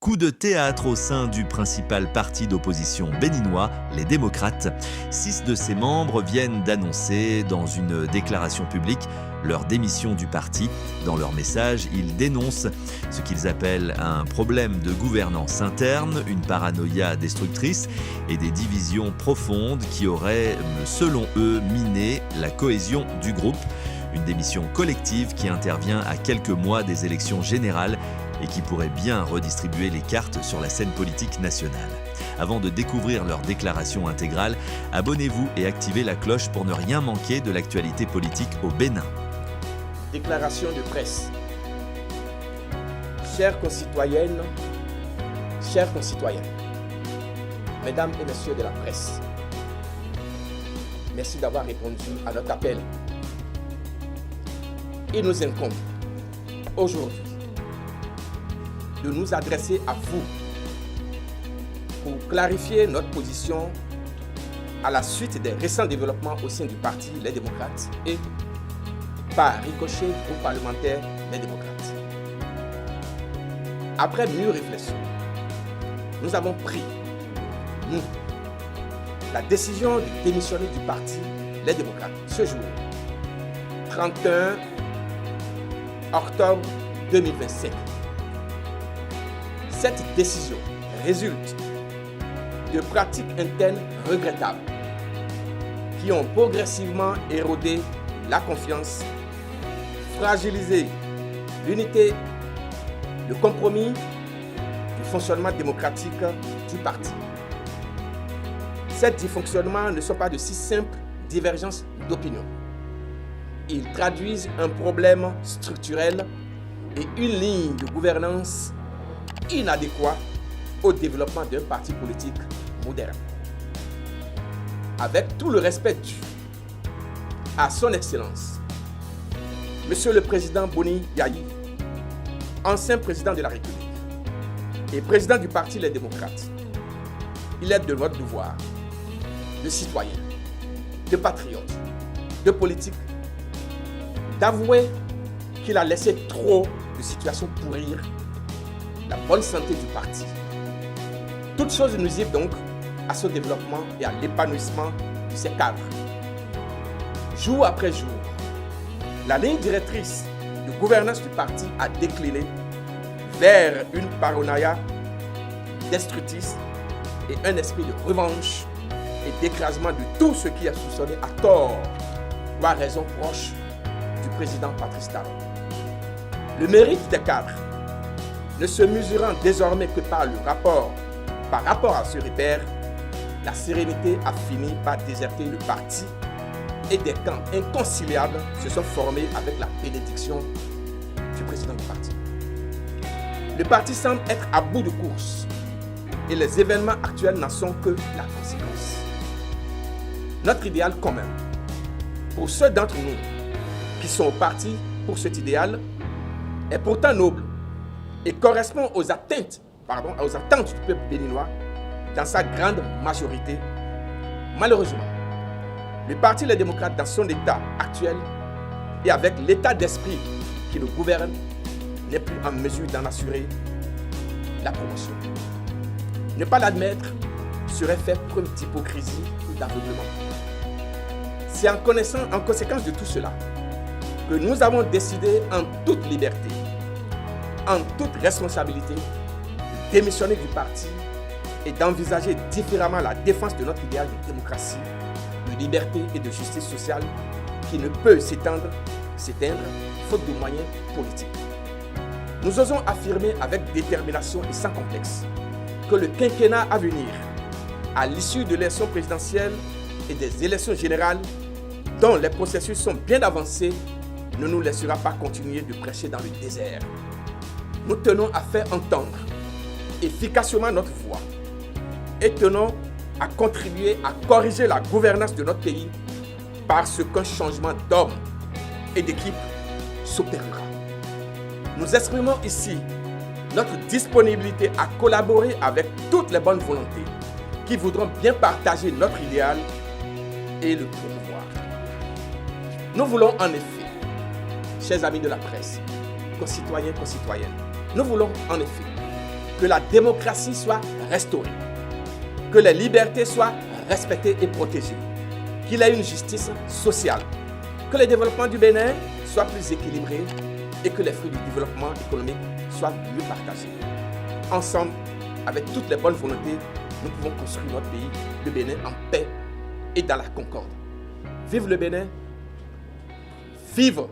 Coup de théâtre au sein du principal parti d'opposition béninois, les démocrates. 6 de ses membres viennent d'annoncer dans une déclaration publique leur démission du parti. Dans leur message, ils dénoncent ce qu'ils appellent un problème de gouvernance interne, une paranoïa destructrice et des divisions profondes qui auraient, selon eux, miné la cohésion du groupe. Une démission collective qui intervient à quelques mois des élections générales et qui pourrait bien redistribuer les cartes sur la scène politique nationale. Avant de découvrir leur déclaration intégrale, abonnez-vous et activez la cloche pour ne rien manquer de l'actualité politique au Bénin. Déclaration de presse. Chères concitoyennes, chers concitoyens, mesdames et messieurs de la presse, merci d'avoir répondu à notre appel. Il nous incombe aujourd'hui de nous adresser à vous pour clarifier notre position à la suite des récents développements au sein du parti Les Démocrates et par ricochet du groupe parlementaire Les Démocrates. Après mûre réflexion, nous avons pris, nous, la décision de démissionner du parti Les Démocrates ce jour, 31 octobre 2025. Cette décision résulte de pratiques internes regrettables qui ont progressivement érodé la confiance, fragilisé l'unité, le compromis du fonctionnement démocratique du parti. Ces dysfonctionnements ne sont pas de si simples divergences d'opinion. Ils traduisent un problème structurel et une ligne de gouvernance inadéquate au développement d'un parti politique moderne. Avec tout le respect dû à son Excellence, Monsieur le Président Boni Yayi, ancien président de la République et président du parti Les Démocrates, il est de notre devoir de citoyens, de patriotes, de politiques, d'avouer qu'il a laissé trop de situations pourrir la bonne santé du parti. Toutes choses nuisibles donc à son développement et à l'épanouissement de ses cadres. Jour après jour, la ligne directrice de gouvernance du parti a décliné vers une paranoïa destructrice et un esprit de revanche et d'écrasement de tout ce qui est soupçonné à tort ou à raison proche du président Patrice Talon. Le mérite des cadres ne se mesurant désormais que par rapport à ce repère, la sérénité a fini par déserter le parti et des camps inconciliables se sont formés avec la bénédiction du président du parti. Le parti semble être à bout de course et les événements actuels n'en sont que la conséquence. Notre idéal commun, pour ceux d'entre nous qui sont au parti pour cet idéal, est pourtant noble et correspond aux attentes du peuple béninois dans sa grande majorité. Malheureusement, le parti Les Démocrates dans son état actuel et avec l'état d'esprit qui le gouverne n'est plus en mesure d'en assurer la promotion. Ne pas l'admettre serait faire preuve d'hypocrisie ou d'aveuglement. C'est en conséquence de tout cela que nous avons décidé en toute liberté, en toute responsabilité, de démissionner du parti et d'envisager différemment la défense de notre idéal de démocratie, de liberté et de justice sociale qui ne peut s'éteindre faute de moyens politiques. Nous osons affirmer avec détermination et sans complexe que le quinquennat à venir, à l'issue de l'élection présidentielle et des élections générales, dont les processus sont bien avancés, ne nous laissera pas continuer de prêcher dans le désert. Nous tenons à faire entendre efficacement notre voix et tenons à contribuer à corriger la gouvernance de notre pays parce qu'un changement d'homme et d'équipe s'opérera. Nous exprimons ici notre disponibilité à collaborer avec toutes les bonnes volontés qui voudront bien partager notre idéal et le promouvoir. Nous voulons en effet, chers amis de la presse, concitoyens, concitoyennes, nous voulons en effet que la démocratie soit restaurée, que les libertés soient respectées et protégées, qu'il y ait une justice sociale, que le développement du Bénin soit plus équilibré et que les fruits du développement économique soient mieux partagés. Ensemble, avec toutes les bonnes volontés, nous pouvons construire notre pays, le Bénin, en paix et dans la concorde. Vive le Bénin! Vive